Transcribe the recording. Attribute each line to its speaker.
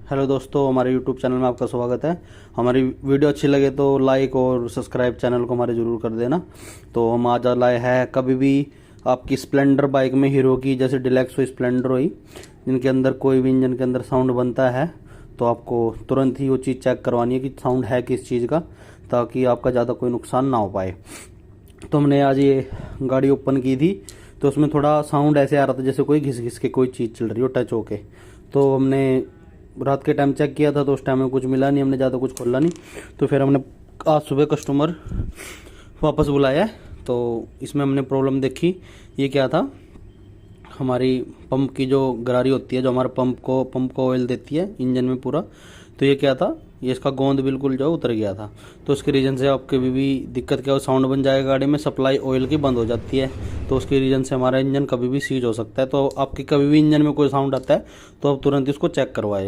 Speaker 1: Hello दोस्तों, हमारे YouTube channel में आपका स्वागत है। हमारी वीडियो अच्छी लगे तो लाइक और सब्सक्राइब चैनल को हमारे ज़रूर कर देना। तो हम आज लाए हैं, कभी भी आपकी स्प्लेंडर बाइक में हीरो की जैसे डिलक्स हो, स्प्लेंडर हुई, जिनके अंदर कोई भी इंजन के अंदर साउंड बनता है तो आपको तुरंत ही वो चीज़ चेक करवानी है कि साउंड है किस चीज़ का, ताकि आपका ज़्यादा कोई नुकसान ना हो पाए। तो हमने आज ये गाड़ी ओपन की थी तो उसमें थोड़ा साउंड ऐसे आ रहा था जैसे कोई घिस घिस के कोई चीज़ चल रही हो, टच होके। तो हमने रात के टाइम चेक किया था तो उस टाइम में कुछ मिला नहीं, हमने ज़्यादा कुछ खोला नहीं। तो फिर हमने आज सुबह कस्टमर वापस बुलाया। तो इसमें हमने प्रॉब्लम देखी, ये क्या था, हमारी पंप की जो गरारी होती है, जो हमारे पंप को ऑयल देती है इंजन में पूरा, तो ये क्या था, ये इसका गोंद बिल्कुल जो उतर गया था। तो उसके रीज़न से आपके भी दिक्कत क्या हो, साउंड बन जाएगा गाड़ी में, सप्लाई ऑयल की बंद हो जाती है। तो उसके रीज़न से हमारा इंजन कभी भी सीज हो सकता है। तो आपके कभी भी इंजन में कोई साउंड आता है तो आप तुरंत इसको चेक करवाएं।